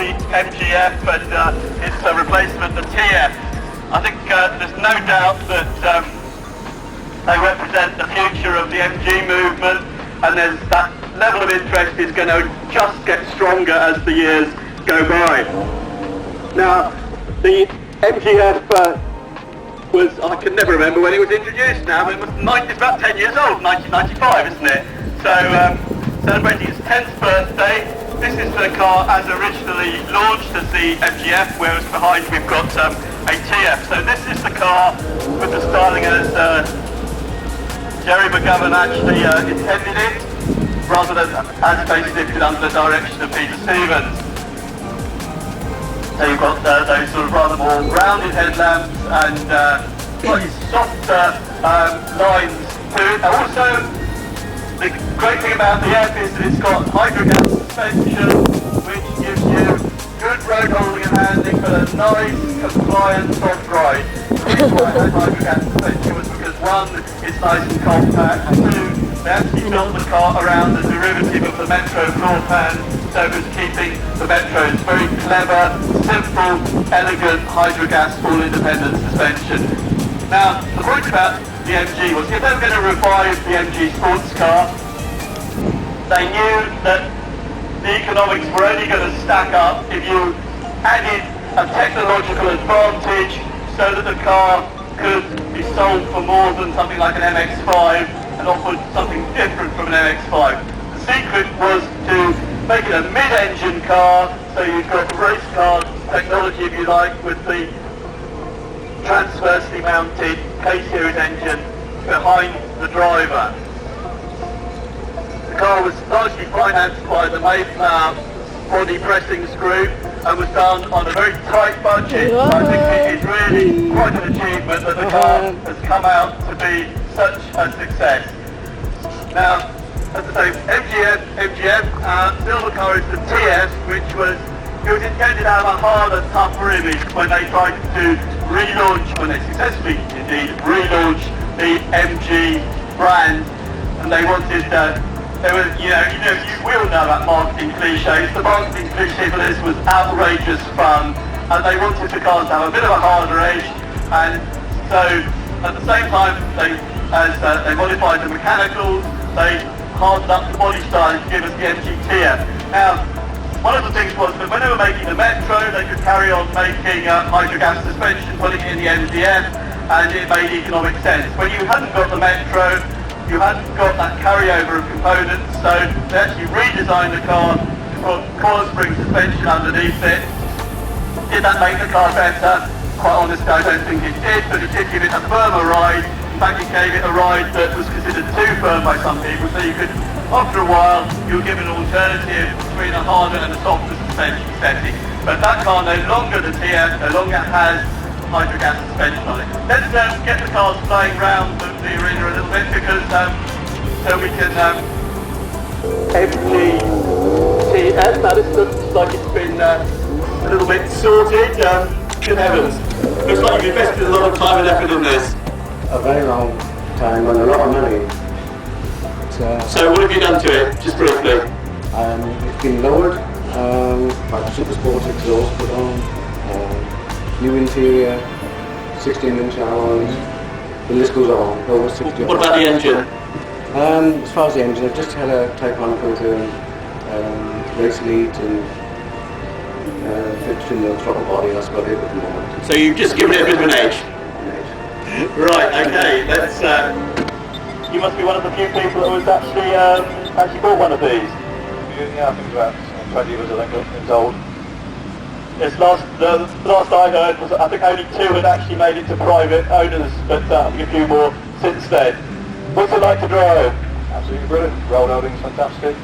the MGF, and it's a replacement of TF. I think there's no doubt that they represent the future of the MG movement, and there's that level of interest is going to just get stronger as the years go by. Now, the MGF was, I can never remember when it was introduced now, but it's about 10 years old, 1995, isn't it? So, celebrating its 10th birthday. This is the car as originally launched as the MGF, whereas behind we've got a TF. So this is the car with the styling as Jerry McGovern actually intended it, rather than as facelifted under the direction of Peter Stevens. So you've got those sort of rather more rounded headlamps and slightly softer lines to it. Also, the great thing about the F is that it's got hydrogas suspension, which gives you good road holding and handling, but a nice, compliant soft ride. The reason why I had hydrogas suspension was because one, it's nice and compact, and two, they actually built the car around the derivative of the Metro floor pan, so it was keeping the Metro's very clever, simple, elegant hydrogas all-independent suspension. Now, the point about the MG was if they were going to revive the MG sports car, they knew that the economics were only going to stack up if you added a technological advantage so that the car could be sold for more than something like an MX-5 and offered something different from an MX-5. The secret was to make it a mid-engine car, so you've got race car technology, if you like, with the transversely mounted K-series engine behind the driver. The car was largely financed by the Mayflower body pressings group and was done on a very tight budget. So I think it is really quite an achievement that the car has come out to be such a success. Now, as I say, MGF, still the car is the TF, which was intended to have a harder, tougher image when they tried to relaunch, when they successfully indeed relaunched the MG brand, and they wanted, we all know about marketing cliches. The marketing cliche for this was outrageous fun, and they wanted the cars to have a bit of a harder edge, and so at the same time, as they modified the mechanicals, they hardened up the body style to give us the MG TF. Now, one of the things was that when they were making the Metro, they could carry on making hydrogas suspension, putting it in the MGF, and it made economic sense. When you hadn't got the Metro, you hadn't got that carryover of components, so they actually redesigned the car to put coil spring suspension underneath it. Did that make the car better? Quite honestly, I don't think it did, but it did give it a firmer ride. In fact, it gave it a ride that was considered too firm by some people, so you could, after a while, you were given an alternative between a harder and a softer suspension setting. But that car, no longer the TF, no longer has hydrogas suspension on it. Let's get the cars flying round the arena a little bit, because so we can MG TF. Now this looks like it's been a little bit sorted. Good heavens. Looks like you've invested a lot of time and effort in this. A very long time and a lot of money. So what have you done to it, just briefly? It's been lowered, like super sports exhaust put on, new interior, 16-inch alloys, the list goes on, over 60. What about the engine? As far as the engine, I've just had a Type 1 filter and race lead and fixed in the throttle body, that's about it at the moment. So you've just given it a bit of an edge? Right, okay, let's, you must be one of the few people that was actually bought one of these. Yeah, I think about 20 years old. Yes, the last I heard was I think only 2 had actually made it to private owners, but I think a few more since then. What's it like to drive? Absolutely brilliant. Road holding's fantastic.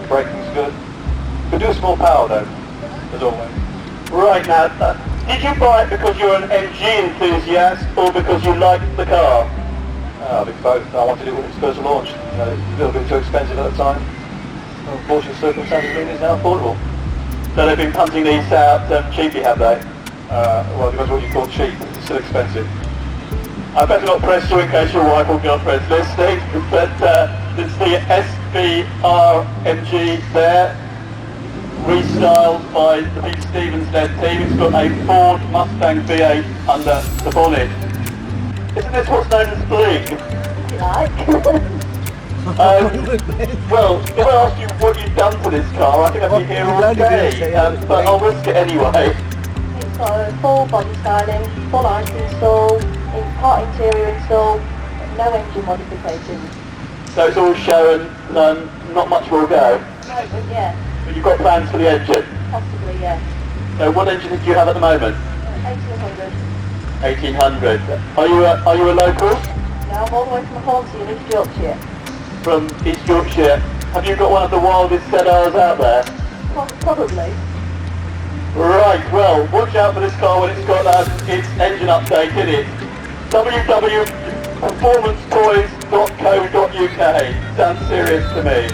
Braking's good. Could do a small power though, as always. Right, now, did you buy it because you're an MG enthusiast or because you liked the car? I think both. I wanted it when it was first launched. A little bit too expensive at the time. Unfortunate circumstances mean it's now affordable. So they've been punting these out cheaply, have they? Well, it depends what you call cheap. It's still expensive. I better not press you in case your wife or girlfriend's listening, but it's the SVR MG there. restyled by the Pete Stevens-led team. It's got a Ford Mustang V8 under the bonnet. Isn't this what's known as bling? Well, if I ask you what you've done to this car, I think I'd be here all day, but I'll risk it anyway. It's got a full body styling, full ice install, part interior install, no engine modifications. So it's all show and not much will go? No, but yeah, But you've got plans for the engine? possibly, yeah. So what engine do you have at the moment? 1800. 1800. Are you a local? Now I'm all the way from Hornsey in East Yorkshire. From East Yorkshire. Have you got one of the wildest sedars out there? Probably. Right, well, watch out for this car when it's got its engine update in it. www.performancetoys.co.uk. Sounds serious to me.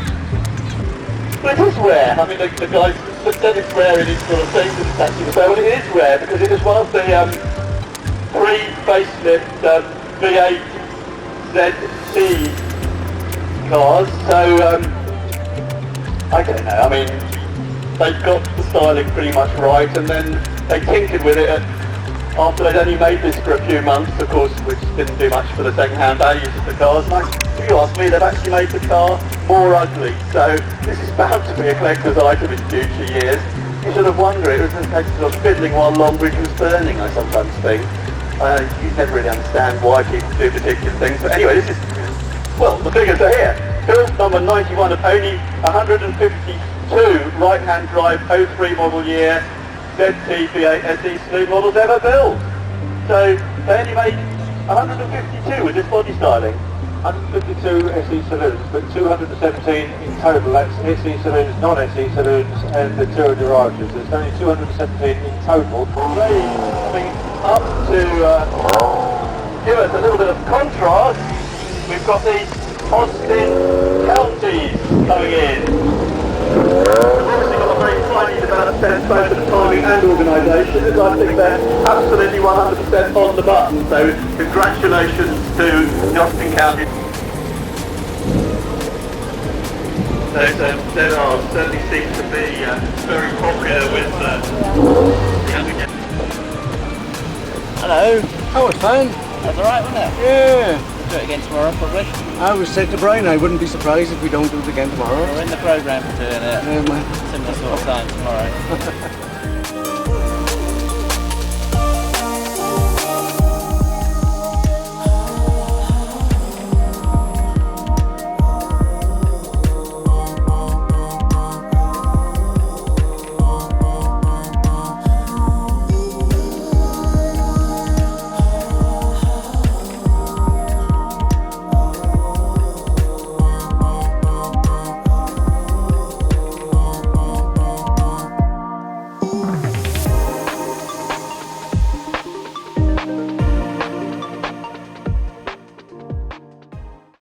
But it is rare. I mean, the guys said it's rare in its sort of things and statue. So well, it is rare because it is one of the pre-facelift V8 ZT cars. So, I don't know. I mean, they've got the styling pretty much right, and then they tinkered with it after they'd only made this for a few months, of course, which didn't do much for the second-hand values of the cars. And if you ask me, they've actually made the car more ugly. So this is bound to be a collector's item in future years. You should have wondered. It was a case of fiddling while Longbridge was burning, I sometimes think. You never really understand why people do particular things. But anyway, this is, well, the figures are here. Build number 91 of only 152 right-hand drive 03 model year ZT V8 SE saloon models ever built. So they only made 152 with this body styling. 152 SE saloons, but 217 in total. That's SE saloons, non-SE saloons, and the Tour garages. There's only 217 in total. Coming up to give us a little bit of contrast, we've got the Austin counties coming in. We've obviously got a very finely developed sense both of timing and organisation, as I think they're absolutely 100% on the button, so congratulations to the Austin County. Those ZRs certainly seem to be very popular with Hello. Oh, it's fine. That's alright, wasn't it? Yeah. We'll do it again tomorrow, probably. I was said to Brian, I wouldn't be surprised if we don't do it again tomorrow. We're in the programme for doing it. Yeah, man. Similar sort of time tomorrow.